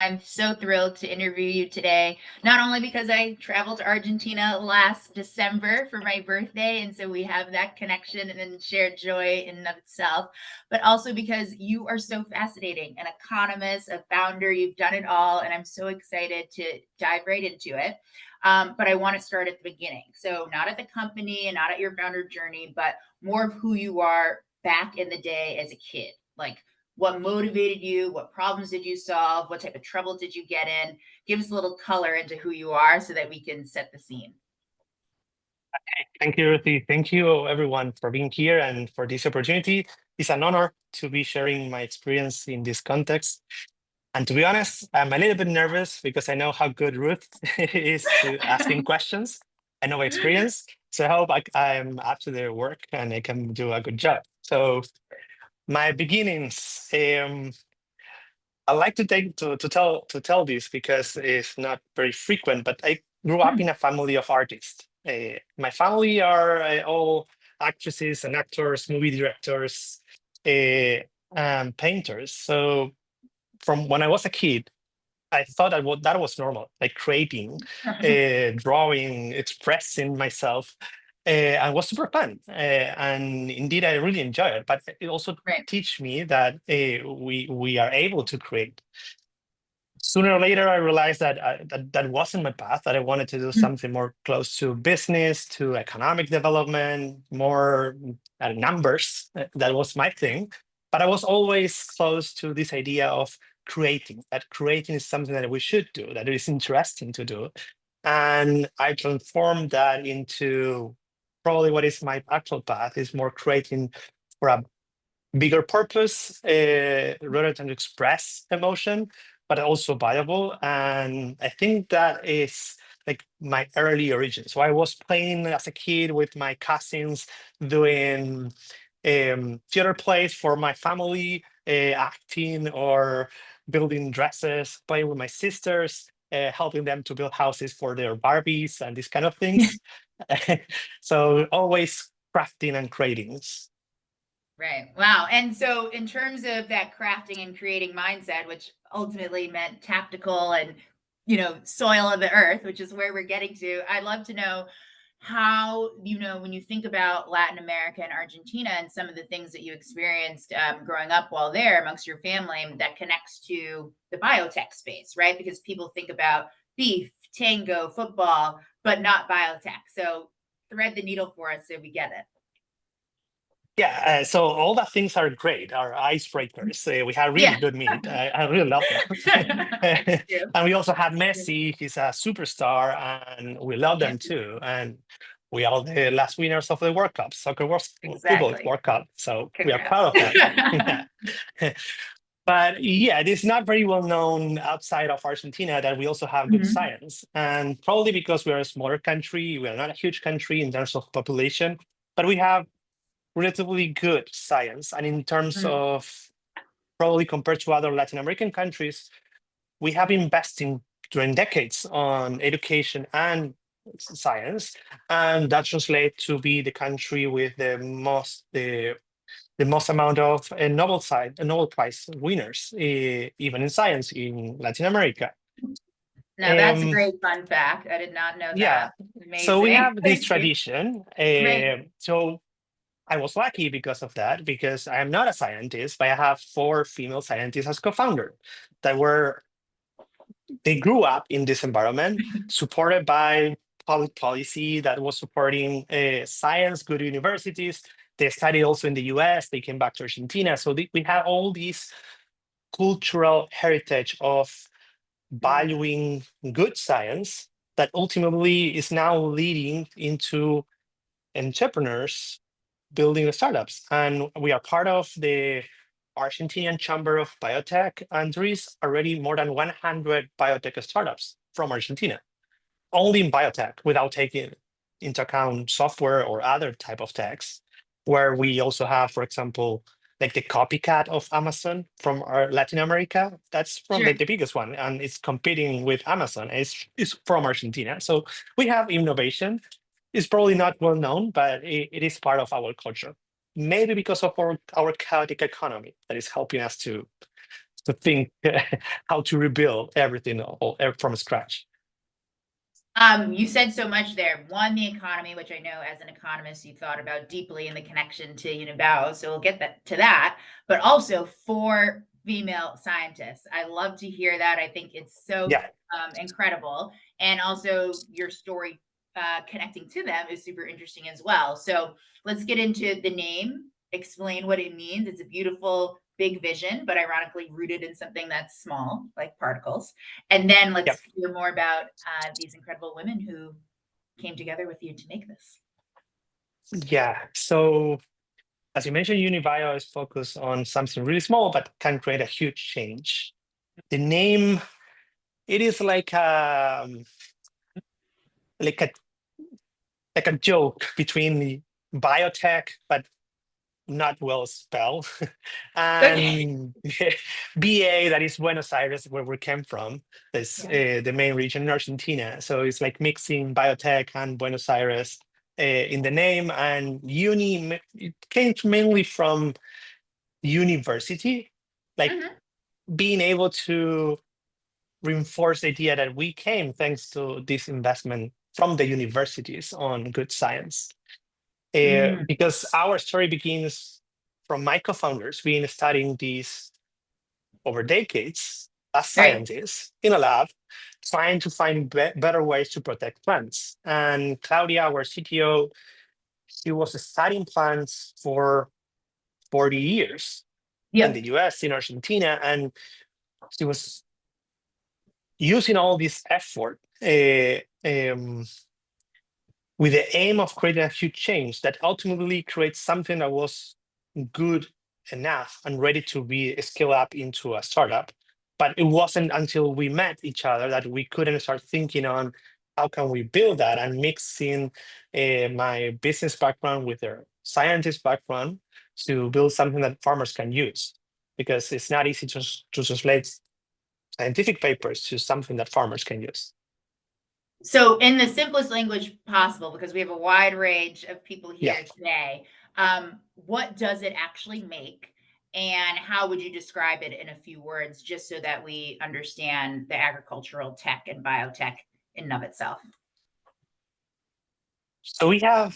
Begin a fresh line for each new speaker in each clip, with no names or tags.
I'm so thrilled to interview you today, not only because I traveled to Argentina last December for my birthday, and so we have that connection and shared joy in and of itself, but also because you are so fascinating, an economist, a founder, you've done it all, and I'm so excited to dive right into it. But I want to start at the beginning. So, not at the company and not at your founder journey, but more of who you are back in the day as a kid. Like, what motivated you? What problems did you solve? What type of trouble did you get in? Give us a little color into who you are so that we can set the scene.
Thank you, Ruthie. Thank you, everyone, for being here and for this opportunity. It's an honor to be sharing my experience in this context. And to be honest, I'm a little bit nervous because I know how good Ruth is to asking questions. I know my experience. So I hope I'm up to their work and I can do a good job. So my beginnings, I like to tell this because it's not very frequent, but I grew up in a family of artists. My family are all actresses and actors, movie directors, and painters. So from when I was a kid, I thought that was normal, like creating, drawing, expressing myself, and was super fun. And indeed, I really enjoy it. But it also
Right.
teach me that we are able to create. Sooner or later, I realized that that wasn't my path. That I wanted to do something more close to business, to economic development, more numbers. That was my thing. But I was always close to this idea of creating. That creating is something that we should do. That it is interesting to do, and I transformed that into probably what is my actual path is more creating for a bigger purpose rather than to express emotion, but also viable. And I think that is like my early origin. So I was playing as a kid with my cousins, doing theater plays for my family, acting or building dresses, playing with my sisters. Helping them to build houses for their Barbies and these kind of things. So always crafting and creating.
Right. Wow. And so, in terms of that crafting and creating mindset, which ultimately meant tactical and, soil of the earth, which is where we're getting to, I'd love to know how, when you think about Latin America and Argentina and some of the things that you experienced growing up while there amongst your family that connects to the biotech space, right? Because people think about beef, tango, football, but not biotech. So, thread the needle for us so we get it.
Yeah, so all the things are great, are icebreakers. We have really
Yeah.
good meat. I really love them.
Me too.
And we also have
Me too.
Messi, he's a superstar, and we love
Yeah,
them too. And we are the last winners of the World Cup, football
exactly.
World Cup. So we are
Congrats.
proud of that. Yeah. But yeah, it is not very well known outside of Argentina that we also have good
Mhm.
science. And probably because we are a smaller country, we are not a huge country in terms of population, but we have relatively good science. And in terms
Mm.
of probably compared to other Latin American countries, we have been investing during decades on education and science, and that translates to be the country with the most amount of Nobel Prize winners, even in science in Latin America.
Now that's a
Um,
great fun fact. I did not know
yeah,
that.
so we
Amazing.
have this
Thank you.
tradition.
Right.
So I was lucky because of that, because I am not a scientist, but I have four female scientists as co-founder that were they grew up in this environment, supported by public policy that was supporting science, good universities. They studied also in the US. They came back to Argentina. So we have all these cultural heritage of
Mm.
valuing good science that ultimately is now leading into entrepreneurs building startups. And we are part of the Argentinian Chamber of Biotech, and there is already more than 100 biotech startups from Argentina, only in biotech, without taking into account software or other type of techs, where we also have, for example, like the copycat of Amazon from our Latin America. That's from
Sure.
the biggest one, and it's competing with Amazon. It's from Argentina. So we have innovation. It's probably not well known, but it is part of our culture. Maybe because of our chaotic economy that is helping us to to think how to rebuild everything from scratch.
You said so much there. One, the economy, which I know as an economist you thought about deeply in the connection to Unibaio, so we'll get to that. But also for female scientists, I love to hear that. I think it's so
Yeah.
incredible, and also your story connecting to them is super interesting as well. So let's get into the name. Explain what it means. It's a beautiful big vision, but ironically rooted in something that's small, like particles. And then let's hear more about these incredible women who came together with you to make this.
Yeah. So as you mentioned, Unibaio is focused on something really small, but can create a huge change. The name, it is like a like a joke between biotech, but not well spelled,
Okay.
and BA, that is Buenos Aires, where we came from. That's
Yeah.
the main region in Argentina. So it's like mixing biotech and Buenos Aires in the name. And uni, it came mainly from university, like
Mhm.
being able to reinforce the idea that we came thanks to this investment from the universities on good science.
Mm.
Because our story begins from my co-founders being studying these over decades as
Right.
scientists in a lab, trying to find better ways to protect plants. And Claudia, our CTO, she was studying plants for 40 years in the
Yep.
US, in Argentina, and she was using all this effort with the aim of creating a huge change that ultimately creates something that was good enough and ready to be scaled up into a startup. But it wasn't until we met each other that we couldn't start thinking on how can we build that, and mixing my business background with their scientist background to build something that farmers can use, because it's not easy to translate scientific papers to something that farmers can use.
So, in the simplest language possible, because we have a wide range of people
Yeah.
here today, what does it actually make? And how would you describe it in a few words, just so that we understand the agricultural tech and biotech in and of itself?
So I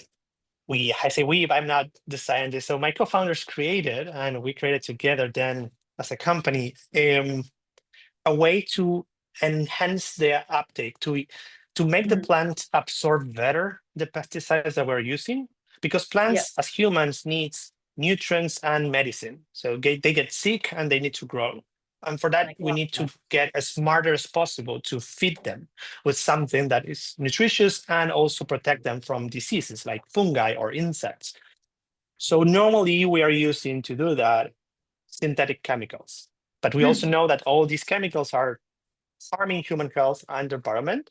say we, but I'm not the scientist. So my co-founders created, and we created together then as a company, a way to enhance their uptake, to make the
Mhm.
plant absorb better the pesticides that we're using, because
Yep.
plants as humans needs nutrients and medicine. So they get sick and they need to grow. And for that,
Like,
we
well,
need to get as smarter as possible to feed them with something that is nutritious and also protect them from diseases like fungi or insects. So normally we are using to do that synthetic chemicals. But we also
mm,
know that all these chemicals are harming human health and environment.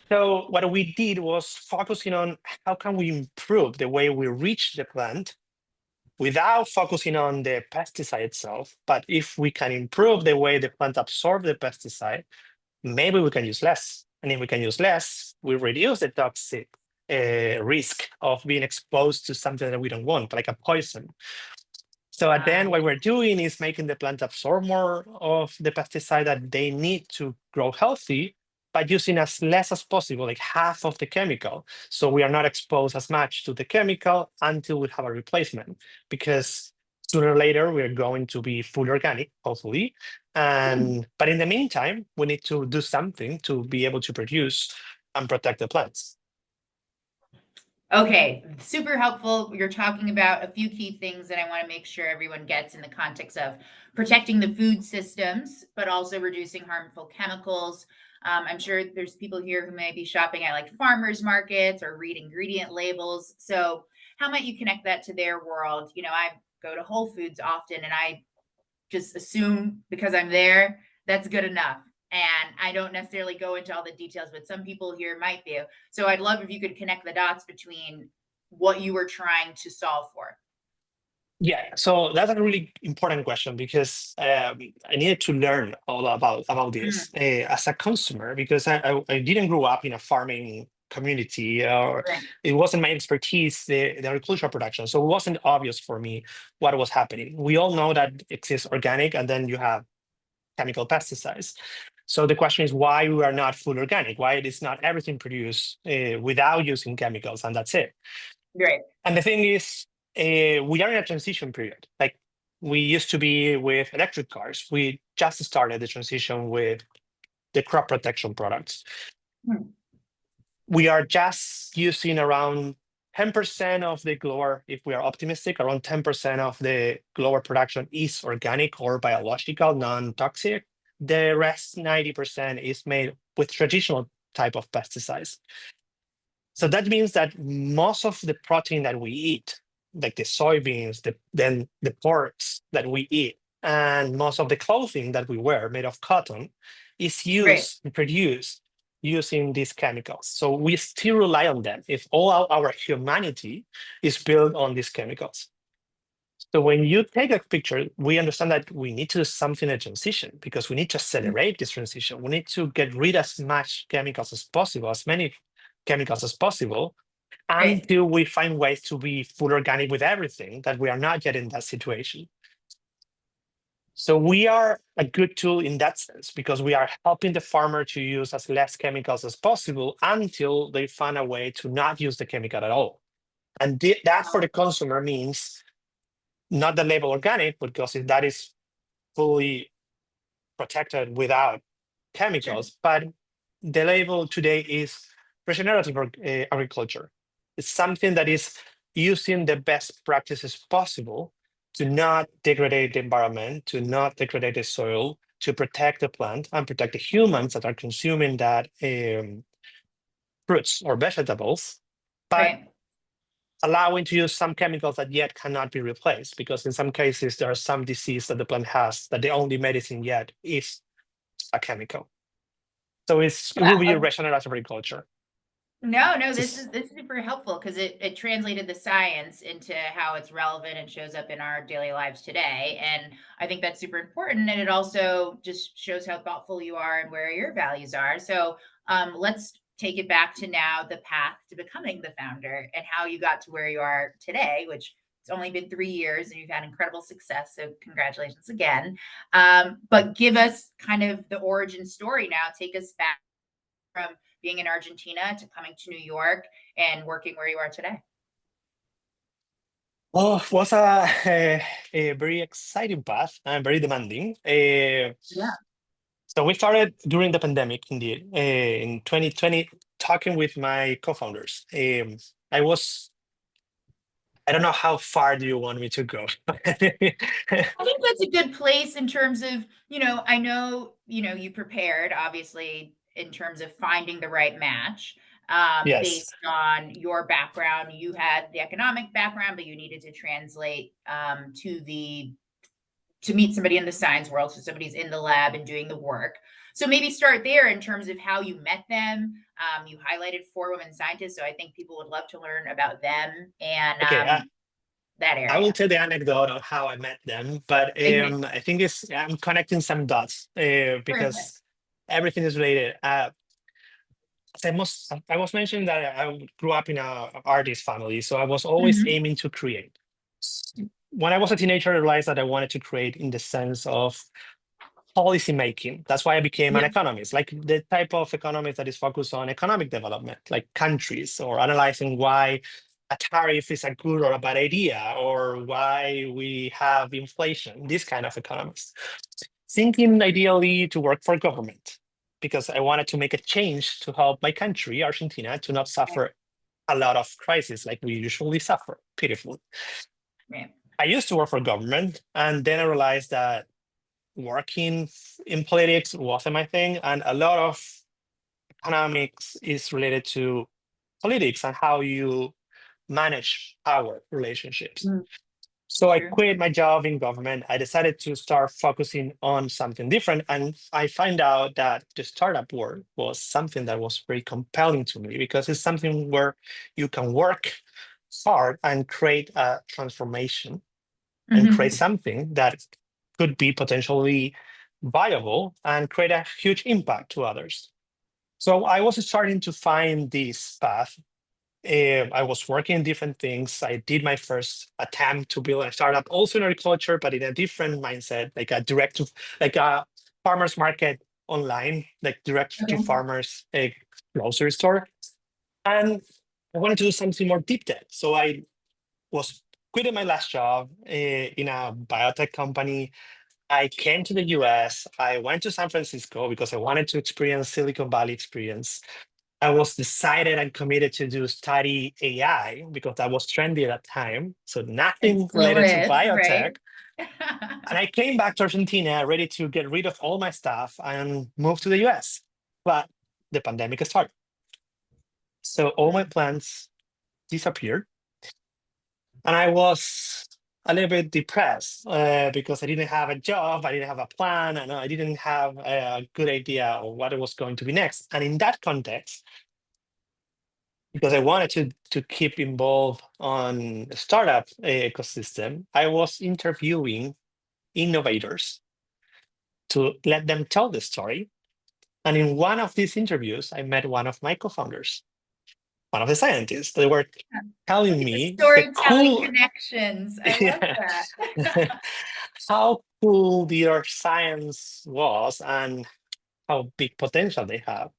So what we did was focusing on how can we improve the way we reach the plant without focusing on the pesticide itself. But if we can improve the way the plant absorbs the pesticide, maybe we can use less. And if we can use less, we reduce the toxic risk of being exposed to something that we don't want, like a poison. So at the end, what we're doing is making the plant absorb more of the pesticide that they need to grow healthy, by using as less as possible, like half of the chemical. So we are not exposed as much to the chemical until we have a replacement, because sooner or later we're going to be fully organic, hopefully.
mm.
But in the meantime, we need to do something to be able to produce and protect the plants.
Okay, super helpful. You're talking about a few key things that I want to make sure everyone gets in the context of protecting the food systems, but also reducing harmful chemicals. I'm sure there's people here who may be shopping at like farmers markets or read ingredient labels. So, how might you connect that to their world? I go to Whole Foods often, and I just assume because I'm there, that's good enough. And I don't necessarily go into all the details, but some people here might be. So I'd love if you could connect the dots between what you were trying to solve for.
Yeah, so that's a really important question, because I needed to learn all about
Mm,
this as a consumer, because I didn't grow up in a farming community, or
Right.
it wasn't my expertise, the agricultural production. So it wasn't obvious for me what was happening. We all know that exists organic, and then you have chemical pesticides. So the question is why we are not full organic, why it is not everything produced without using chemicals, and that's it.
Right.
And the thing is, we are in a transition period. Like we used to be with electric cars. We just started the transition with the crop protection products.
Hmm.
We are just using around 10% of the grower, if we are optimistic, around 10% of the grower production is organic or biological, non-toxic. The rest, 90%, is made with traditional type of pesticides. So that means that most of the protein that we eat, like the soybeans, then the porks that we eat, and most of the clothing that we wear made of cotton is
Right.
used and produced using these chemicals. So we still rely on them if all our humanity is built on these chemicals. So when you take a picture, we understand that we need to do something in a transition because we need to accelerate this transition. We need to get rid as much chemicals as possible, as many chemicals as possible,
Right.
until we find ways to be full organic with everything, that we are not yet in that situation. So we are a good tool in that sense because we are helping the farmer to use as less chemicals as possible until they find a way to not use the chemical at all. And that for the consumer means not the label organic, because that is fully protected without
Sure.
chemicals, but the label today is regenerative agriculture. It's something that is using the best practices possible to not degrade the environment, to not degrade the soil, to protect the plant and protect the humans that are consuming that fruits or vegetables, but
Right.
allowing to use some chemicals that yet cannot be replaced, because in some cases there are some disease that the plant has that the only medicine yet is a chemical. So it will be
Yeah.
regenerative agriculture.
No,
Just,
this is super helpful because it translated the science into how it's relevant and shows up in our daily lives today. And I think that's super important. And it also just shows how thoughtful you are and where your values are. So let's take it back to now the path to becoming the founder and how you got to where you are today, which it's only been 3 years and you've had incredible success. So congratulations again. But give us kind of the origin story now. Take us back from being in Argentina to coming to New York and working where you are today?
oh, it was a very exciting path and very demanding.
Yeah.
So we started during the pandemic, indeed, in 2020, talking with my co-founders. I don't know how far do you want me to go?
I think that's a good place in terms of, I know, you prepared obviously in terms of finding the right match
Yes.
based on your background. You had the economic background, but you needed to translate to meet somebody in the science world. So somebody's in the lab and doing the work. So maybe start there in terms of how you met them. You highlighted 4 women scientists, so I think people would love to learn about them and
Okay.
that
I will
area.
tell the anecdote of how I met them, but
Okay.
I think I'm connecting some dots
Perfect.
because everything is related. I was mentioning that I grew up in an artist family, so I was always
Mhm.
aiming to create. When I was a teenager, I realized that I wanted to create in the sense of policy making. That's why I became an
Yeah.
economist, like the type of economist that is focused on economic development, like countries, or analyzing why a tariff is a good or a bad idea, or why we have inflation, this kind of economist. Thinking ideally to work for government, because I wanted to make a change to help my country, Argentina, to not
Right.
suffer a lot of crises like we usually suffer, pitifully.
Right.
I used to work for government, and then I realized that working in politics wasn't my thing, and a lot of economics is related to politics and how you manage power relationships.
Mm,
So I
true.
quit my job in government. I decided to start focusing on something different, and I find out that the startup world was something that was very compelling to me because it's something where you can work hard and create a transformation and create
Mhm.
something that could be potentially viable and create a huge impact to others. So I was starting to find this path. I was working in different things. I did my first attempt to build a startup, also in agriculture, but in a different mindset, like a like a farmers market online, like direct to
Okay.
farmers, a grocery store. And I wanted to do something more deep tech. So I was quitting my last job in a biotech company. I came to the US. I went to San Francisco because I wanted to experience Silicon Valley experience. I was decided and committed to do study AI because that was trendy at that time. So
It
nothing
still
related to
is,
biotech.
right?
And I came back to Argentina ready to get rid of all my stuff and move to the US. But the pandemic started. So all my plans disappeared. And I was a little bit depressed because I didn't have a job, I didn't have a plan, and I didn't have a good idea of what it was going to be next. And in that context, because I wanted to keep involved on the startup ecosystem, I was interviewing innovators to let them tell the story. And in one of these interviews, I met one of my co-founders, one of the scientists. They were
Look
telling
at the
me the
storytelling
cool,
connections. I love
yeah,
that.
how cool their science was and how big potential they have.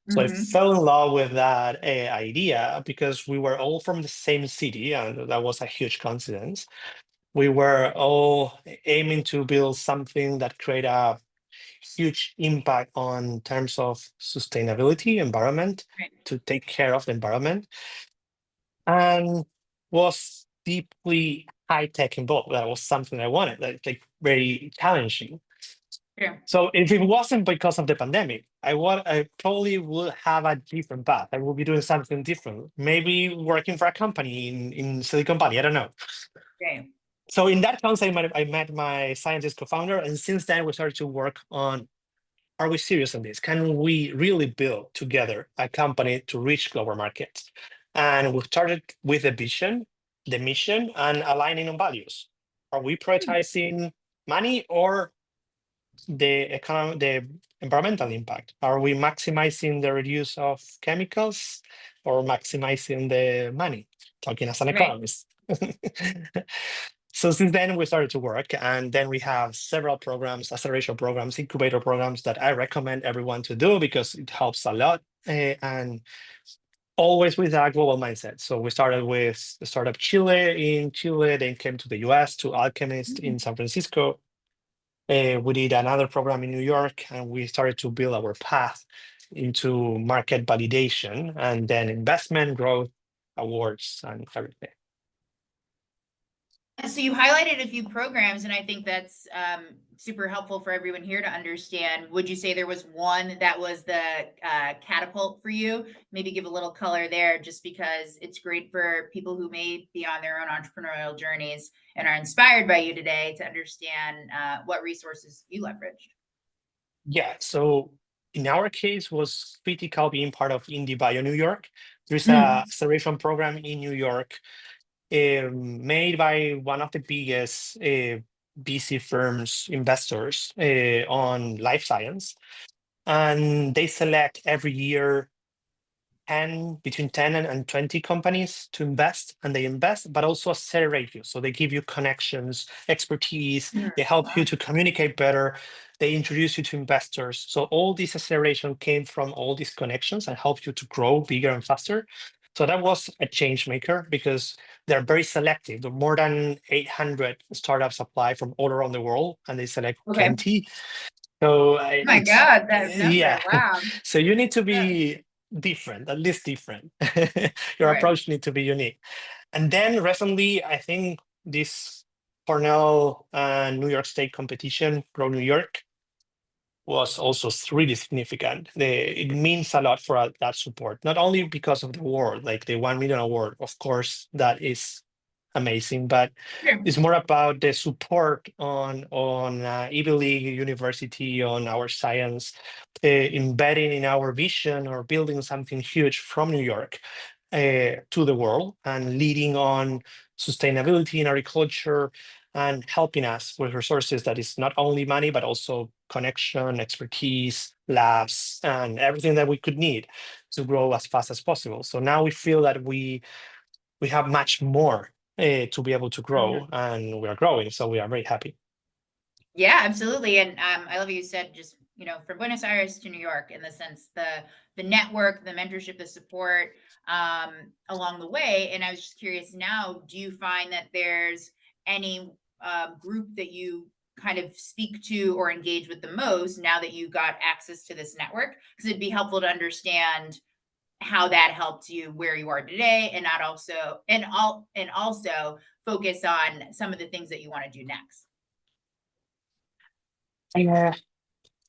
So I
Hmm.
fell in love with that idea because we were all from the same city, and that was a huge coincidence. We were all aiming to build something that create a huge impact on terms of sustainability, environment,
Right.
to take care of the environment, and was deeply high tech involved. That was something I wanted, like very challenging.
Sure.
So if it wasn't because of the pandemic, I probably would have a different path. I would be doing something different, maybe working for a company in Silicon Valley. I don't know.
Great.
So in that concept, I met my scientist co-founder, and since then we started to work on: are we serious on this? Can we really build together a company to reach global markets? And we started with the vision, the mission, and aligning on values. Are we prioritizing money or the environmental impact? Are we maximizing the reduce of chemicals or maximizing the money? Talking as an
Right.
economist. So since then we started to work, and then we have several programs, acceleration programs, incubator programs that I recommend everyone to do because it helps a lot, and always with a global mindset. So we started with the startup Chile in Chile, then came to the US to Alchemist in San Francisco. We did another program in New York, and we started to build our path into market validation and then investment growth awards and everything.
So you highlighted a few programs, and I think that's super helpful for everyone here to understand. Would you say there was one that was the catapult for you? Maybe give a little color there, just because it's great for people who may be on their own entrepreneurial journeys and are inspired by you today to understand what resources you leveraged.
Yeah, so in our case was critical being part of Unibaio New York. There's a
Mm.
acceleration program in New York made by one of the biggest VC firms, investors on life science. And they select every year 10, between 10 and 20 companies to invest, and they invest, but also accelerate you. So they give you connections, expertise,
Mm.
they help you
Wow.
to communicate better, they introduce you to investors. So all this acceleration came from all these connections and help you to grow bigger and faster. So that was a change maker because they're very selective. There are more than 800 startups apply from all around the world, and they select
Okay.
20. So
Oh my
it's
God, that number.
yeah.
Wow.
So you need to
Yeah.
be different, at least different. Your
Right.
approach need to be unique. And then recently, I think this Cornell and New York State competition, Grow New York, was also really significant. It means a lot for that support, not only because of the award, like the 1 million award, of course, that is amazing, but
Sure.
it's more about the support on Ivy League University, on our science, embedding in our vision or building something huge from New York to the world and leading on sustainability in agriculture and helping us with resources that is not only money, but also connection, expertise, labs, and everything that we could need to grow as fast as possible. So now we feel that we have much more to be able to grow, and we are growing. So we are very happy.
Yeah, absolutely. And I love what you said, just, from Buenos Aires to New York, in the sense, the network, the mentorship, the support along the way. And I was just curious now, do you find that there's any group that you kind of speak to or engage with the most now that you got access to this network? Because it'd be helpful to understand how that helped you where you are today, and not also and also focus on some of the things that you want to do next.
Yeah.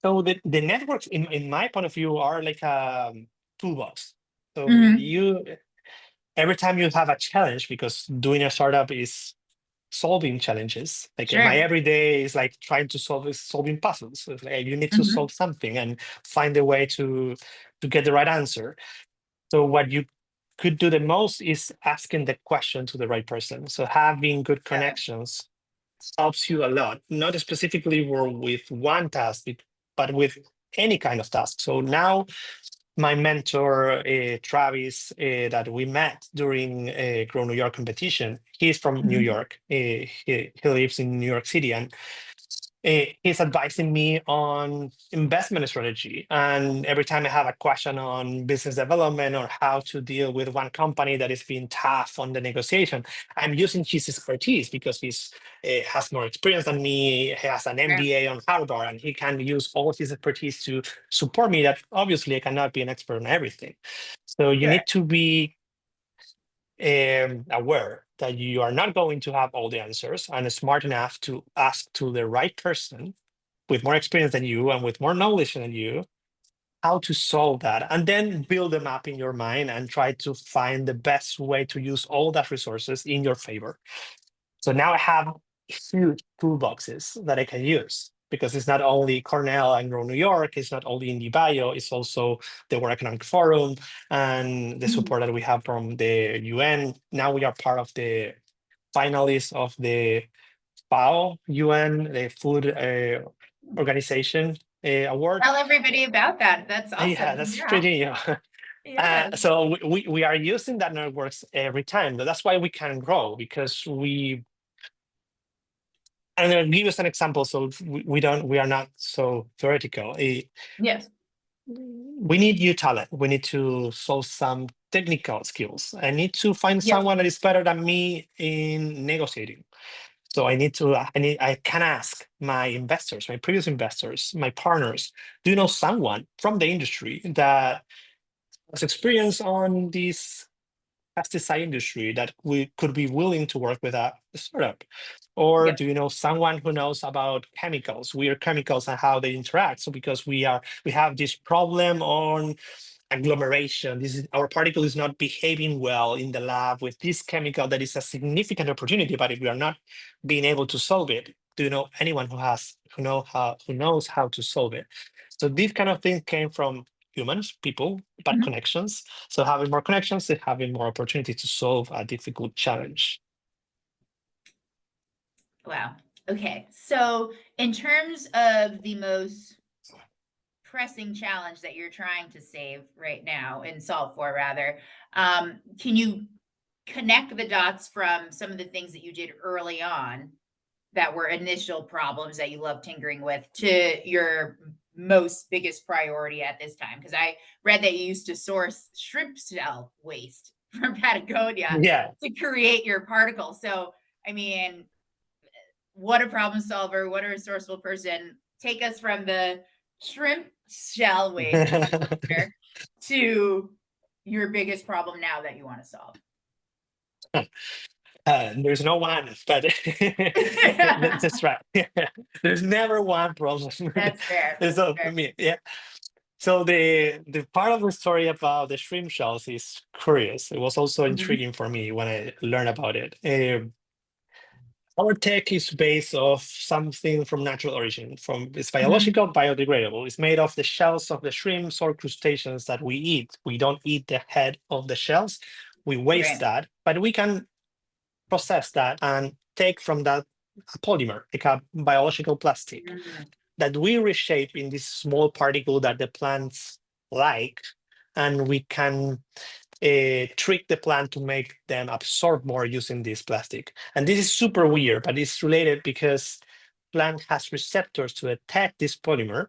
So the networks, in my point of view, are like a toolbox. So you every time you have a challenge, because doing a startup is solving challenges. Like my
Sure.
everyday is like trying to solving puzzles. So it's like you need to solve something and find a way to get the right answer. So what you could do the most is asking the question to the right person. So having good
Yeah.
connections helps you a lot, not specifically with one task, but with any kind of task. So now my mentor, Travis, that we met during a Grow New York competition, he's from New York. He lives in New York City, and he's advising me on investment strategy. And every time I have a question on business development or how to deal with one company that is being tough on the negotiation, I'm using his expertise because he's has more experience than me. He has an
Sure.
MBA on Harvard, and he can use all his expertise to support me. That obviously I cannot be an expert on everything. So you
Sure.
need to be aware that you are not going to have all the answers, and smart enough to ask to the right person with more experience than you and with more knowledge than you how to solve that, and then build them up in your mind and try to find the best way to use all that resources in your favor. So now I have huge toolboxes that I can use, because it's not only Cornell and Grow New York, it's not only Unibaio, it's also the World Economic Forum and the support that we have from the UN. Now we are part of the finalists of the FAO, UN, the Food Organization Award.
Tell everybody about that. That's
Yeah,
awesome.
that's
Congrats.
pretty.
Yes.
So we are using that networks every time. That's why we can grow, because and I'll give us an example. So we are not so theoretical.
Yes.
We need new talent. We need to solve some technical skills. I need to find
Yep.
someone that is better than me in negotiating. So I can ask my investors, my previous investors, my partners, do you know someone from the industry that has experience on this pesticide industry that we could be willing to work with a startup? Or
Yep.
do you know someone who knows about chemicals, weird chemicals, and how they interact? So because we have this problem on agglomeration, our particle is not behaving well in the lab with this chemical that is a significant opportunity, but if we are not being able to solve it, do you know anyone who knows how to solve it? So these kind of things came from humans, people, but connections. So having more connections is having more opportunity to solve a difficult challenge.
Wow. Okay. So, in terms of the most pressing challenge that you're trying to save right now and solve for, rather, can you connect the dots from some of the things that you did early on that were initial problems that you love tinkering with to your most biggest priority at this time? Because I read that you used to source shrimp shell waste from Patagonia
Yeah.
to create your particle. So, I mean, what a problem solver, what a resourceful person. Take us from the shrimp shell waste to your biggest problem now that you want to solve.
There's no one, but that's right. There's never one problem.
That's fair. That's
So I
fair.
mean, yeah. So the part of the story about the shrimp shells is curious. It was also intriguing for me when I learned about it. Our tech is based off something from natural origin. It's biological, biodegradable. It's made of the shells of the shrimps or crustaceans that we eat. We don't eat the head of the shells. We waste
Right.
that, but we can process that and take from that a polymer, like a biological plastic, that we reshape in this small particle that the plants like, and we can trick the plant to make them absorb more using this plastic. And this is super weird, but it's related because plant has receptors to detect this polymer,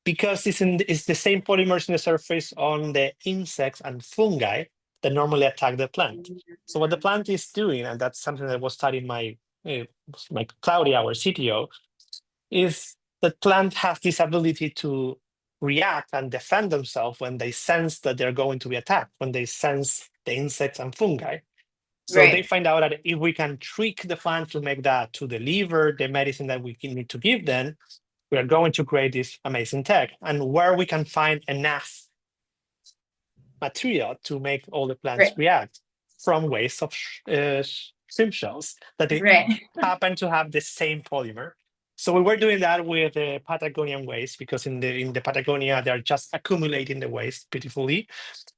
because it's the same polymers in the surface on the insects and fungi that normally attack the plant. So what the plant is doing, and that's something that was studied my Claudia, our CTO, is the plant has this ability to react and defend themselves when they sense that they're going to be attacked, when they sense the insects and fungi. So they
Right.
find out that if we can trick the plant to make that, to deliver the medicine that we need to give them, we are going to create this amazing tech. And where we can find enough material to make all the plants
Right.
react from waste of shrimp shells that they
Right.
happen to have the same polymer. So we were doing that with the Patagonian waste, because in the Patagonia they're just accumulating the waste beautifully.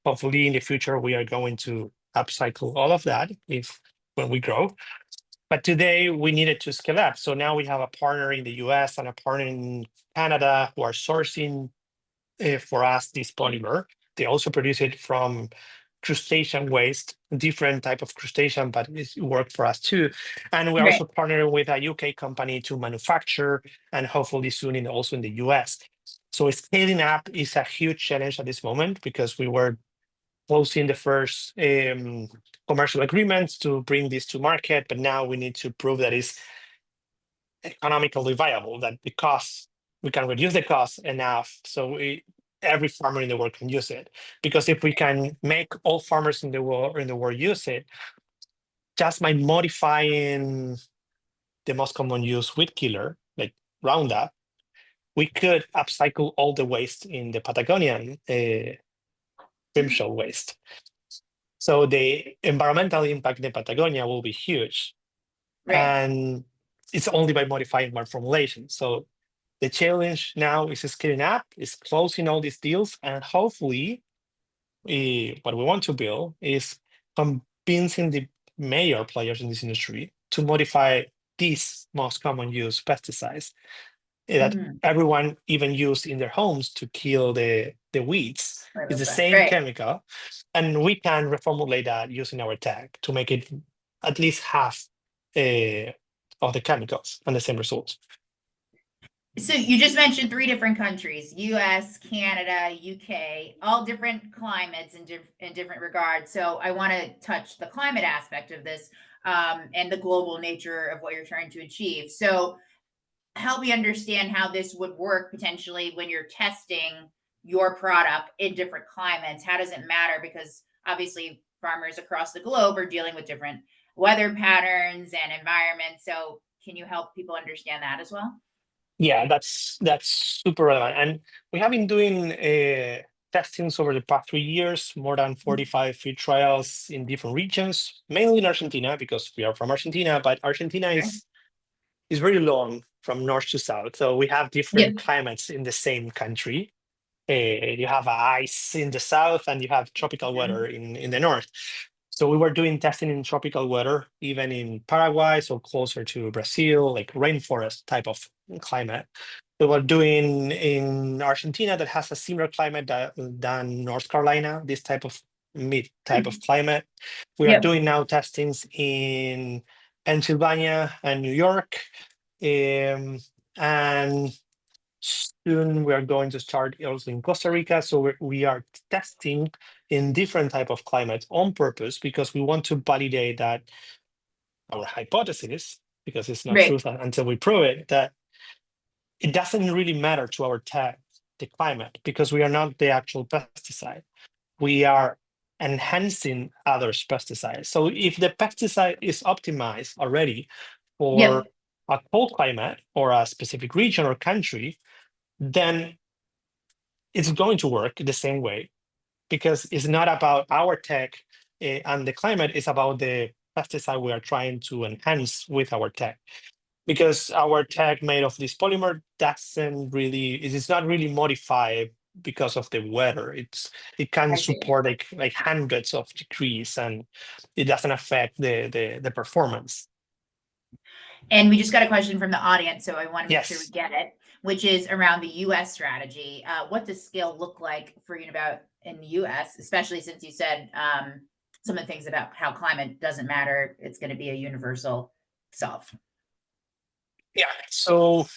Hopefully in the future we are going to upcycle all of that when we grow. But today we needed to scale up. So now we have a partner in the US and a partner in Canada who are sourcing for us this polymer. They also produce it from crustacean waste, different type of crustacean, but it worked for us too. And we're also
Right.
partnering with a UK company to manufacture, and hopefully soon also in the US. So scaling up is a huge challenge at this moment, because we were closing the first commercial agreements to bring this to market, but now we need to prove that it's economically viable, that the cost, we can reduce the cost enough so every farmer in the world can use it. Because if we can make all farmers in the world use it, just by modifying the most common use weed killer, like Roundup, we could upcycle all the waste in the Patagonian shrimp shell waste. So the environmental impact in Patagonia will be huge.
Right.
And it's only by modifying one formulation. So the challenge now is scaling up, is closing all these deals, and hopefully what we want to build is convincing the major players in this industry to modify these most common use pesticides that
Mhm.
everyone even use in their homes to kill the weeds. It's the same
Right.
chemical, and we can reformulate that using our tech to make it at least half of the chemicals and the same results.
So you just mentioned three different countries: US, Canada, UK, all different climates in different regards. So I want to touch the climate aspect of this, and the global nature of what you're trying to achieve. So help me understand how this would work potentially when you're testing your product in different climates. How does it matter? Because obviously farmers across the globe are dealing with different weather patterns and environments. So can you help people understand that as well?
Yeah, that's super relevant. And we have been doing testings over the past 3 years, more than 45 field trials in different regions, mainly in Argentina, because we are from Argentina, but Argentina
Okay.
is very long from north to south. So we have
Yeah.
different climates in the same country. You have ice in the south and you have tropical weather
Mhm.
in the north. So we were doing testing in tropical weather, even in Paraguay, so closer to Brazil, like rainforest type of climate. We were doing in Argentina that has a similar climate than North Carolina, this type of mid type of climate. We are
Yep.
doing now testings in Pennsylvania and New York. And soon we are going to start also in Costa Rica. So we are testing in different type of climates on purpose, because we want to validate that our hypothesis, because it's not
Right.
truth until we prove it, that it doesn't really matter to our tech, the climate, because we are not the actual pesticide. We are enhancing others' pesticides. So if the pesticide is optimized already for
Yep.
a cold climate or a specific region or country, then it's going to work the same way, because it's not about our tech and the climate, it's about the pesticide we are trying to enhance with our tech. Because our tech made of this polymer it is not really modified because of the weather. It can
I see.
support like hundreds of degrees, and it doesn't affect the performance.
And we just got a question from the audience, so I want to make sure we
Yes.
get it, which is around the U.S. strategy. What does scale look like for Unibail in the U.S., especially since you said some of the things about how climate doesn't matter, it's going to be a universal solve.
Yeah. So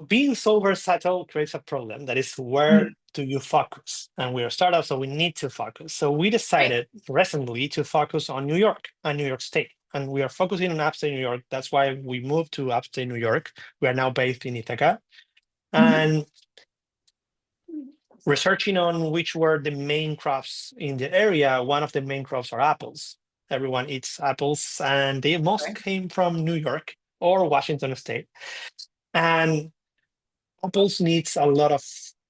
being so versatile creates a problem. That is, where do you focus? And we're a startup, so we need to focus. So we
Right.
decided recently to focus on New York and New York State. And we are focusing on upstate New York. That's why we moved to upstate New York. We are now based in Ithaca.
Mhm.
And researching on which were the main crops in the area, one of the main crops are apples. Everyone eats apples, and they most
Right.
came from New York or Washington State. And apples needs a lot of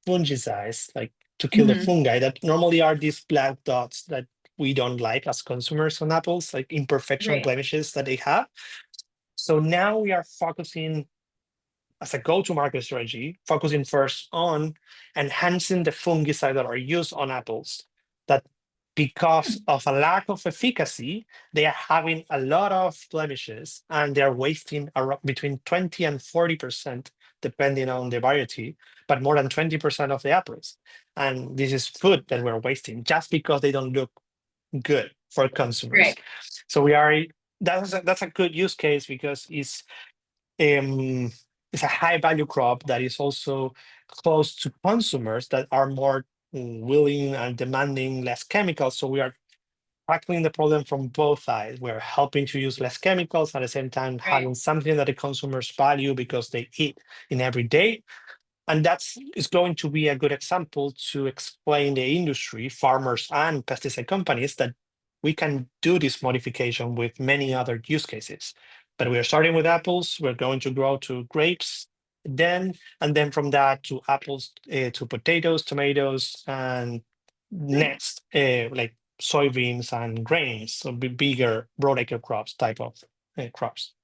fungicides, like to kill the
Mhm.
fungi that normally are these black dots that we don't like as consumers on apples, like imperfection
Right.
blemishes that they have. So now we are focusing as a go-to-market strategy, focusing first on enhancing the fungicides that are used on apples, that because of a lack of efficacy, they are having a lot of blemishes and they're wasting between 20 and 40%, depending on the variety, but more than 20% of the apples. And this is food that we're wasting just because they don't look good for consumers.
Right.
So that's a good use case because um, it's a high value crop that is also close to consumers that are more willing and demanding less chemicals. So we are tackling the problem from both sides. We're helping to use less chemicals at the same time
Right.
having something that the consumers value because they eat in every day. And that's is going to be a good example to explain the industry, farmers and pesticide companies that we can do this modification with many other use cases. But we are starting with apples, we're going to grow to grapes, then, and then from that to apples, to potatoes, tomatoes, and next, like soybeans and grains, so bigger broadacre crops type of crops.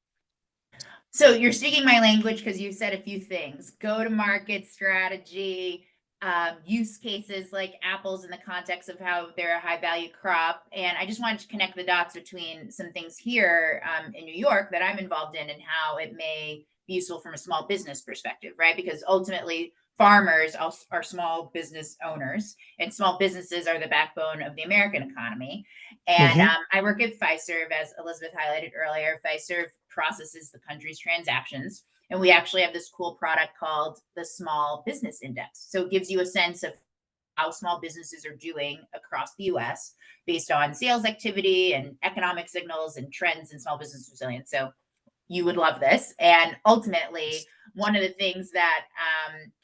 So you're speaking my language because you said a few things: go to market strategy, use cases like apples in the context of how they're a high value crop. And I just wanted to connect the dots between some things here in New York that I'm involved in and how it may be useful from a small business perspective, right? Because ultimately, farmers are small business owners, and small businesses are the backbone of the American economy. And
Mhm.
I work at Fiserv, as Elizabeth highlighted earlier. Fiserv processes the country's transactions. And we actually have this cool product called the Small Business Index. So it gives you a sense of how small businesses are doing across the US based on sales activity and economic signals and trends in small business resilience. So you would love this. And ultimately, one of the things that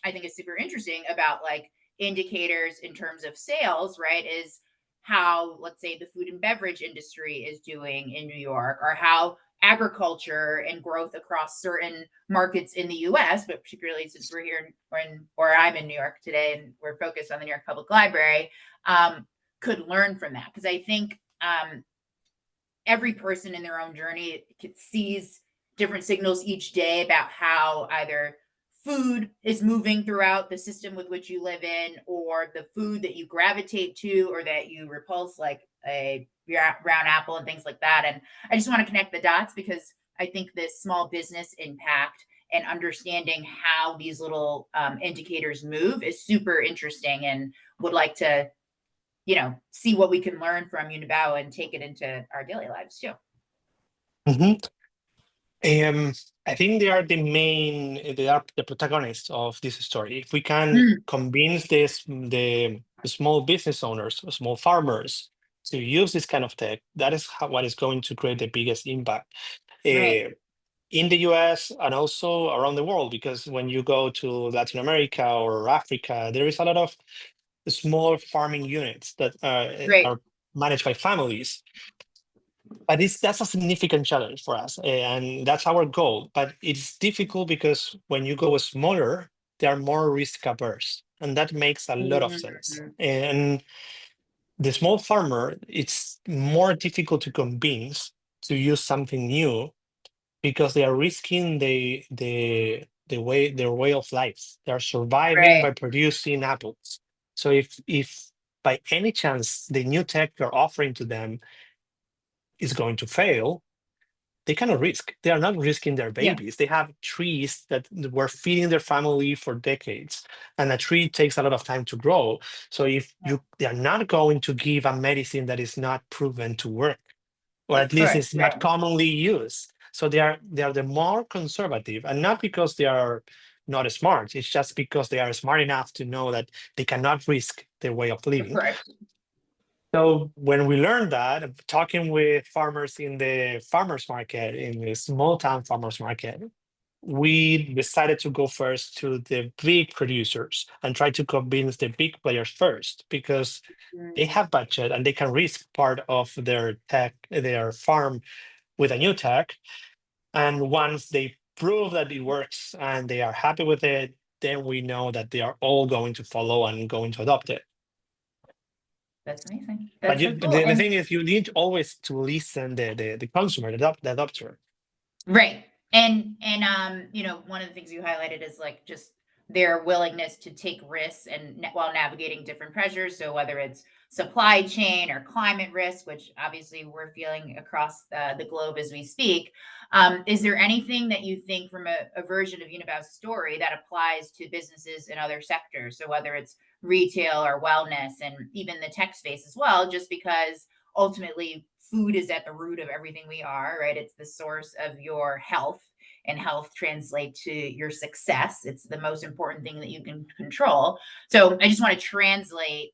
I think is super interesting about like indicators in terms of sales, right, is how, let's say, the food and beverage industry is doing in New York, or how agriculture and growth across certain markets in the US, but particularly since we're here or I'm in New York today and we're focused on the New York Public Library, could learn from that. Because I think every person in their own journey sees different signals each day about how either food is moving throughout the system with which you live in, or the food that you gravitate to or that you repulse, like a brown apple and things like that. And I just want to connect the dots because I think this small business impact and understanding how these little indicators move is super interesting, and would like to see what we can learn from Unibail and take it into our daily lives too.
Mhm. I think they are the protagonists of this story. If we can
Mm,
convince the small business owners, small farmers to use this kind of tech, that is what is going to create the biggest impact
right,
uh, in the US and also around the world. Because when you go to Latin America or Africa, there is a lot of small farming units that
right.
are managed by families, but that's a significant challenge for us, and that's our goal. But it's difficult because when you go smaller, they are more risk averse, and that makes a lot of sense.
Mhm.
And the small farmer, it's more difficult to convince to use something new because they are risking their way of life. They are surviving
Right.
by producing apples. So if by any chance the new tech you're offering to them is going to fail, they cannot risk. They are not risking their
Yeah.
babies. They have trees that were feeding their family for decades, and a tree takes a lot of time to grow. So if they are not going to give a medicine that is not proven to work, or at
Of
least
course.
it's
Right.
not commonly used. So they are the more conservative, and not because they are not smart. It's just because they are smart enough to know that they cannot risk their way of
Of
living.
course.
So when we learned that, talking with farmers in the farmers market, in the small town farmers market, we decided to go first to the big producers and try to convince the big players first, because they
Mm.
have budget and they can risk part of their tech, their farm, with a new tech. And once they prove that it works and they are happy with it, then we know that they are all going to follow and going to adopt it.
That's amazing.
But
That's so cool.
the
And
thing is, you need always to listen the consumer, the adopter.
right. You know, one of the things you highlighted is like just their willingness to take risks and while navigating different pressures. So whether it's supply chain or climate risk, which obviously we're feeling across the globe as we speak, is there anything that you think from a version of Unibow's story that applies to businesses in other sectors? So whether it's retail or wellness and even the tech space as well, just because ultimately food is at the root of everything we are, right? It's the source of your health, and health translate to your success. It's the most important thing that you can control. So I just want to translate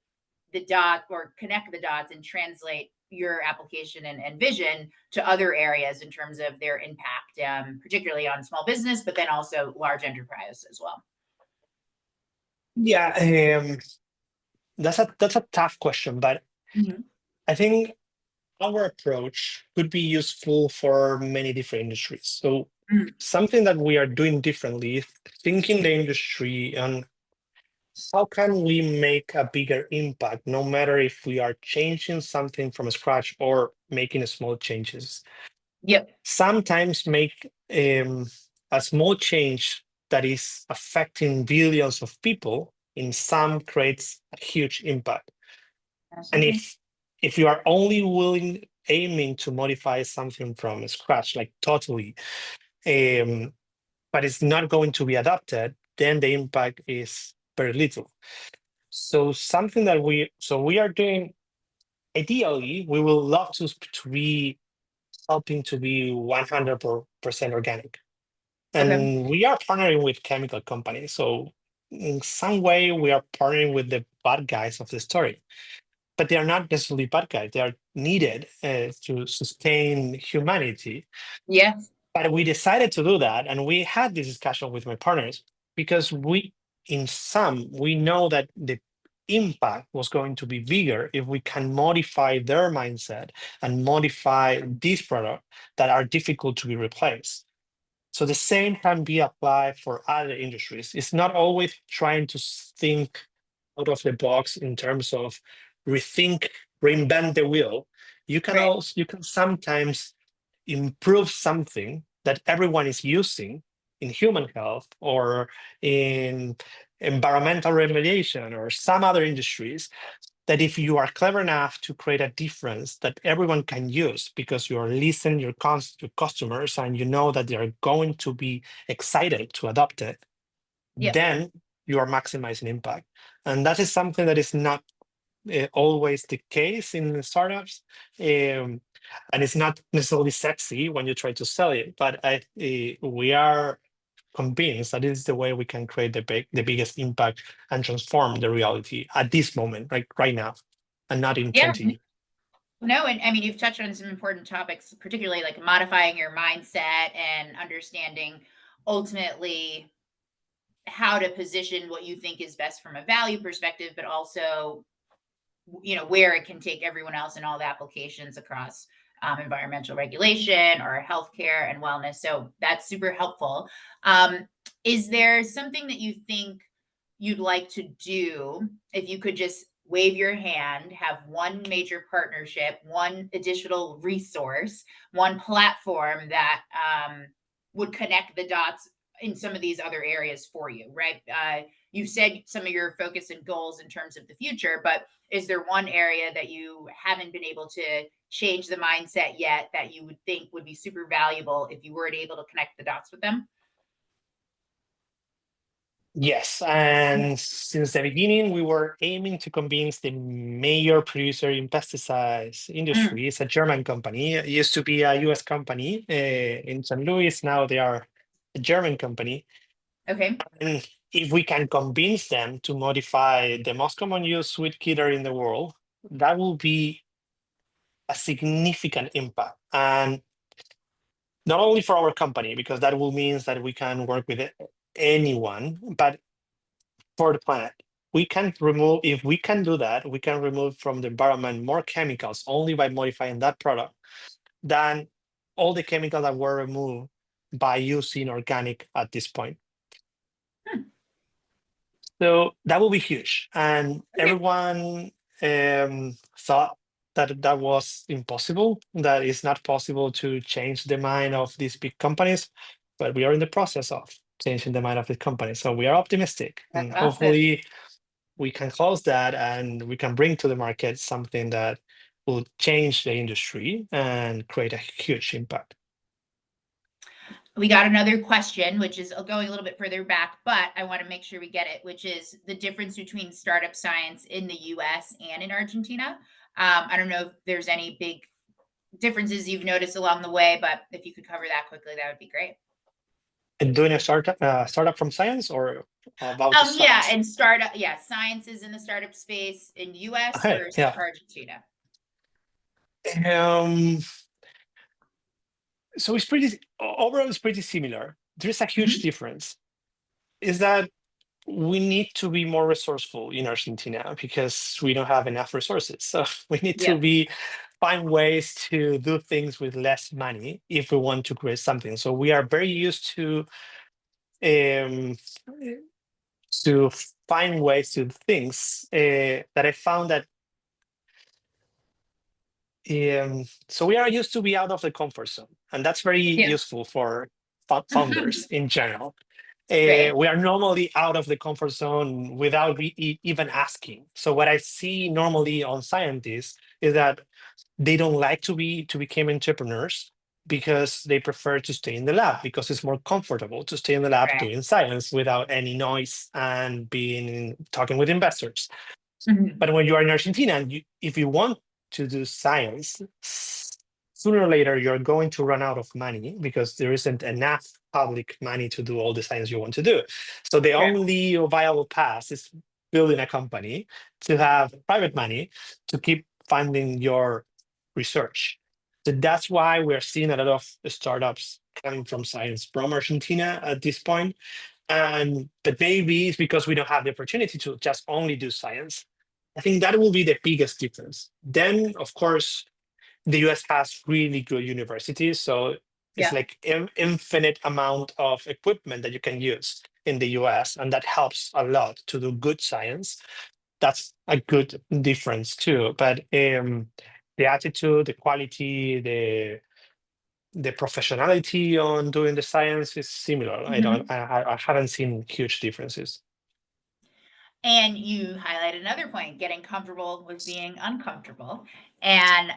the dot or connect the dots and translate your application and vision to other areas in terms of their impact, particularly on small business, but then also large enterprise as well.
Yeah, that's a tough question, but
Mhm.
I think our approach could be useful for many different industries. So
Mm.
something that we are doing differently is thinking the industry and how can we make a bigger impact, no matter if we are changing something from scratch or making small changes.
Yep.
Sometimes make a small change that is affecting billions of people in some creates a huge impact. And
Absolutely.
if you are only aiming to modify something from scratch, like totally, um, but it's not going to be adopted, then the impact is very little. So something that we are doing, ideally, we will love to be helping to be 100% organic.
Okay.
And we are partnering with chemical companies. So in some way, we are partnering with the bad guys of the story. But they are not necessarily bad guys. They are needed to sustain humanity.
Yes.
But we decided to do that, and we had this discussion with my partners because we know that the impact was going to be bigger if we can modify their mindset and modify these products that are difficult to be replaced. So the same can be applied for other industries. It's not always trying to think out of the box in terms of rethink, reinvent the wheel.
Right.
You can sometimes improve something that everyone is using in human health or in environmental remediation or some other industries, that if you are clever enough to create a difference that everyone can use because you are listening your customers and you know that they are going to be excited to adopt it,
Yep.
then you are maximizing impact. And that is something that is not always the case in startups. And it's not necessarily sexy when you try to sell it, but we are convinced that this is the way we can create the biggest impact and transform the reality at this moment, like right now, and not in
Yeah.
20 years.
No, and I mean, you've touched on some important topics, particularly like modifying your mindset and understanding ultimately how to position what you think is best from a value perspective, but also, you know, where it can take everyone else and all the applications across environmental regulation or healthcare and wellness. So that's super helpful. Is there something that you think you'd like to do if you could just wave your hand, have one major partnership, one additional resource, one platform that would connect the dots in some of these other areas for you, right? You said some of your focus and goals in terms of the future, but is there one area that you haven't been able to change the mindset yet that you would think would be super valuable if you were able to connect the dots with them?
Yes, and since the beginning, we were aiming to convince the major producer in pesticides
Mm,
industry. It's a German company. It used to be a US company in St. Louis. Now they are a German company.
okay.
And if we can convince them to modify the most common used weed killer in the world, that will be a significant impact. And not only for our company, because that will mean that we can work with anyone, but for the planet. We can remove, if we can do that, we can remove from the environment more chemicals only by modifying that product than all the chemicals that were removed by using organic at this point.
Hmm,
So that will be huge. And
okay.
everyone thought that that was impossible, that it's not possible to change the mind of these big companies, but we are in the process of changing the mind of the company. So we are optimistic,
That's
and
awesome.
hopefully we can close that and we can bring to the market something that will change the industry and create a huge impact.
We got another question, which is going a little bit further back, but I want to make sure we get it, which is the difference between startup science in the US and in Argentina. I don't know if there's any big differences you've noticed along the way, but if you could cover that quickly, that would be great.
And doing a startup from science or about the
Yeah,
science?
and startup, yeah, sciences in the startup space in US
Okay,
versus
yeah.
Argentina.
Um, so it's pretty overall. It's pretty similar. There's a huge
Mhm.
difference. Is that we need to be more resourceful in Argentina because we don't have enough resources. So we need to
Yep.
be find ways to do things with less money if we want to create something. So we are very used um, to find ways to do things that I found that so we are used to be out of the comfort zone, and that's very
Yeah.
useful for founders in general.
Right.
We are normally out of the comfort zone without even asking. So what I see normally on scientists is that they don't like to become entrepreneurs because they prefer to stay in the lab because it's more comfortable to stay in the lab
Right.
doing science without any noise and being talking with investors.
Mhm.
But when you are in Argentina, and if you want to do science, sooner or later you're going to run out of money because there isn't enough public money to do all the science you want to do. So the
Right.
only viable path is building a company to have private money to keep funding your research. So that's why we're seeing a lot of startups coming from science from Argentina at this point. And but maybe it's because we don't have the opportunity to just only do science. I think that will be the biggest difference. Then, of course, the US has really good universities, so it's
Yeah.
like infinite amount of equipment that you can use in the US, and that helps a lot to do good science. That's a good difference too. But the attitude, the quality, the professionality on doing the science is similar. I don't,
Mhm.
I haven't seen huge differences.
And you highlight another point, getting comfortable with being uncomfortable. And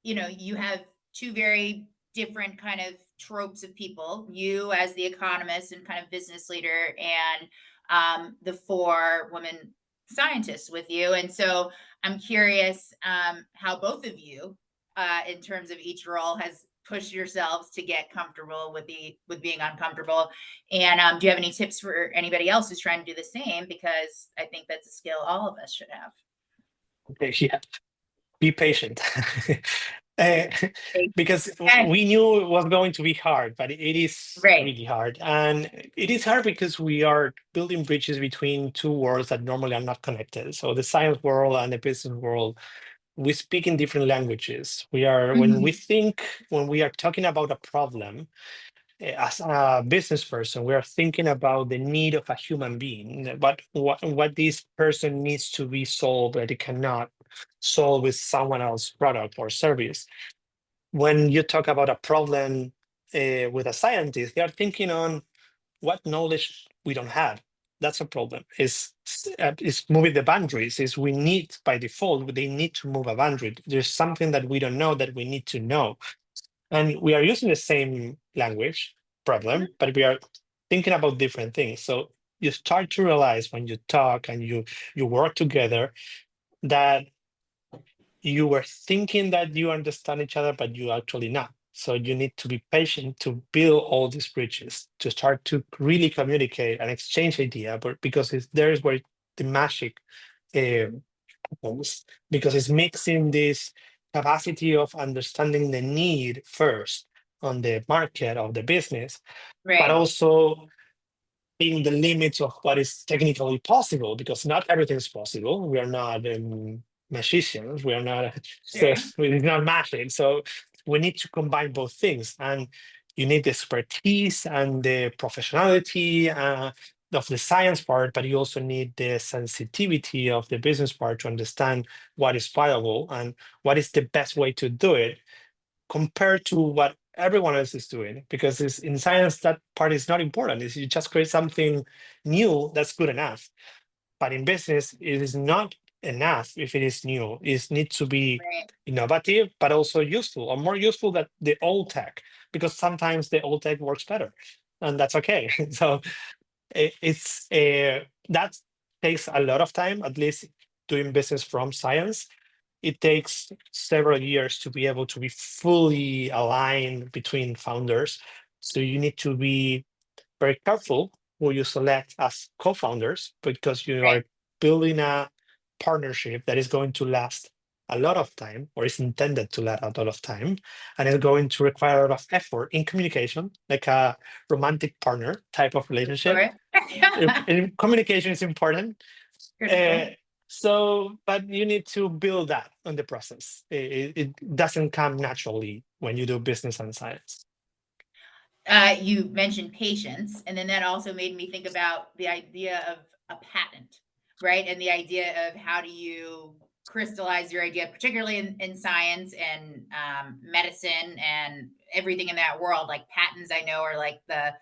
you have two very different kind of tropes of people. You as the economist and kind of business leader, and the four women scientists with you. And so I'm curious how both of you, in terms of each role, has pushed yourselves to get comfortable with being uncomfortable, and do you have any tips for anybody else who's trying to do the same? Because I think that's a skill all of us should have.
Okay, yeah, be patient. Uh, because
Okay.
we knew it was going to be hard, but it is
Right.
really hard. And it is hard because we are building bridges between two worlds that normally are not connected. So the science world and the business world, we speak in different languages. We are,
Mhm.
when we are talking about a problem, as a business person, we are thinking about the need of a human being, but what this person needs to be solved that it cannot solve with someone else's product or service. When you talk about a problem with a scientist, they are thinking on what knowledge we don't have. That's a problem. Is moving the boundaries. Is we need by default they need to move a boundary. There's something that we don't know that we need to know, and we are using the same language problem,
Mhm.
but we are thinking about different things. So you start to realize when you talk and you work together that you were thinking that you understand each other, but you actually not. So you need to be patient to build all these bridges to start to really communicate and exchange idea, but because there is where the magic uh, happens, because it's mixing this capacity of understanding the need first on the market of the business, but
Right.
also in the limits of what is technically possible, because not everything is possible. We are not magicians. We are not, so
Sure.
it's not magic. So we need to combine both things. And you need the expertise and the professionality of the science part, but you also need the sensitivity of the business part to understand what is viable and what is the best way to do it compared to what everyone else is doing, because it's, in science that part is not important. Is you just create something new that's good enough, but in business it is not enough. If it is new, it needs to be
Right.
innovative but also useful, or more useful than the old tech, because sometimes the old tech works better, and that's okay. So it's that takes a lot of time, at least doing business from science. It takes several years to be able to be fully aligned between founders. So you need to be very careful who you select as co-founders, because you
Right.
are building a partnership that is going to last a lot of time, or is intended to last a lot of time, and it's going to require a lot of effort in communication, like a romantic partner type of relationship.
Sure.
And communication is important. uh,
Critical.
so, but you need to build that on the process. It doesn't come naturally when you do business and science.
You mentioned patience, and then that also made me think about the idea of a patent, right? And the idea of how do you crystallize your idea, particularly in science and medicine and everything in that world. Like patents, I know are like the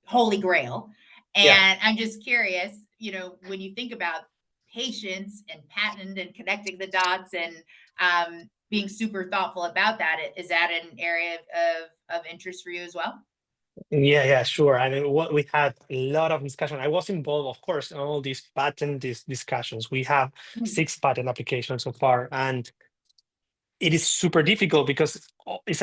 holy grail.
Yeah.
And I'm just curious, when you think about patience and patent and connecting the dots and being super thoughtful about that, is that an area of interest for you as well?
Yeah, sure. I mean, what we had a lot of discussion. I was involved, of course, in all these patent discussions. We have
Mm.
6 patent applications so far, and it is super difficult because it's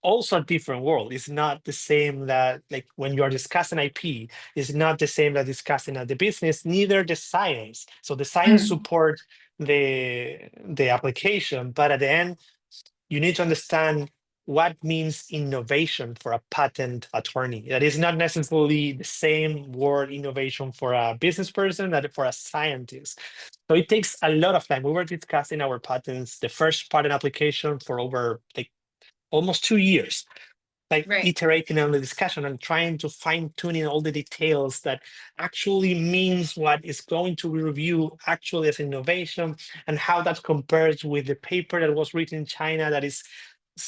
also a different world. It's not the same that, like, when you are discussing IP, it's not the same that discussing at the business, neither the science. So the science
Mm.
support the application, but at the end you need to understand what means innovation for a patent attorney. That is not necessarily the same word innovation for a business person that for a scientist. So it takes a lot of time. We were discussing our patents, the first patent application, for over like almost 2 years, like
Right.
iterating on the discussion and trying to fine tuning all the details that actually means what is going to be reviewed actually as innovation, and how that compares with the paper that was written in China that is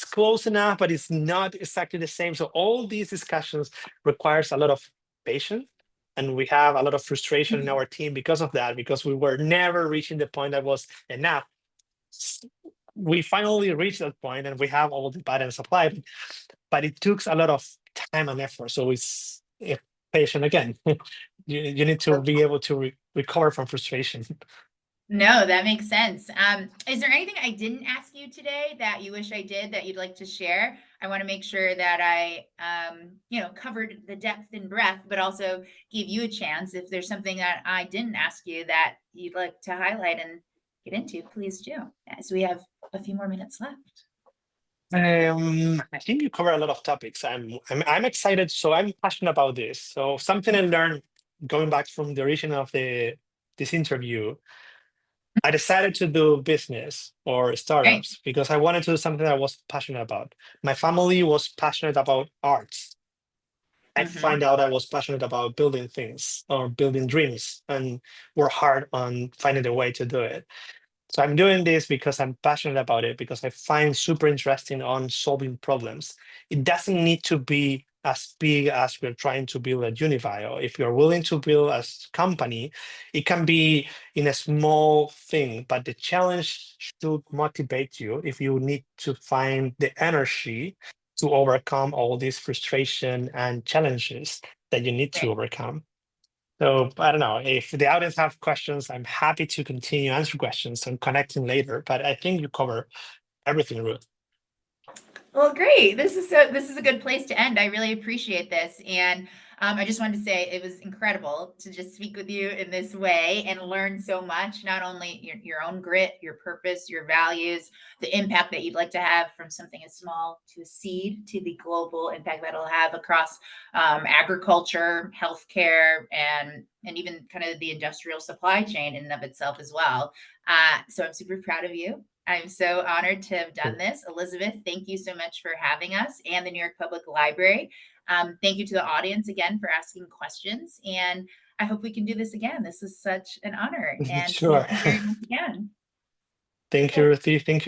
close enough but it's not exactly the same. So all these discussions requires a lot of patience, and we have a lot of frustration in our team because of that, because we were never reaching the point that was enough. We finally reached that point and we have all the patents applied, but it took a lot of time and effort. So it's patient again. You need to be able to recover from frustration.
No, that makes sense. Is there anything I didn't ask you today that you wish I did that you'd like to share? I want to make sure that I, covered the depth and breadth, but also give you a chance. If there's something that I didn't ask you that you'd like to highlight and get into, please do. As we have a few more minutes left.
I think you cover a lot of topics. I'm excited. So I'm passionate about this. So something I learned going back from the origin of this interview, I decided to do business or
Right.
startups because I wanted to do something I was passionate about. My family was passionate about arts. I
Mm-hmm.
find out I was passionate about building things or building dreams, and work hard on finding a way to do it. So I'm doing this because I'm passionate about it, because I find super interesting on solving problems. It doesn't need to be as big as we're trying to build at Unibaio. If you're willing to build a company, it can be in a small thing, but the challenge should motivate you if you need to find the energy to overcome all these frustration and challenges that you need to
Right.
overcome. So I don't know if the audience have questions. I'm happy to continue answer questions and connecting later. But I think you cover everything, Ruth.
Well, great. This is a good place to end. I really appreciate this, and I just wanted to say it was incredible to just speak with you in this way and learn so much. Not only your own grit, your purpose, your values, the impact that you'd like to have from something as small to a seed to the global impact that it'll have across agriculture, healthcare, and even kind of the industrial supply chain in and of itself as well. So I'm super proud of you. I'm so honored to have done this. Elizabeth, thank you so much for having us and the New York Public Library. Thank you to the audience again for asking questions. And I hope we can do this again. This is such an honor. And
Sure.
thank you very much again.
Thank you, Ruthie. Thank you.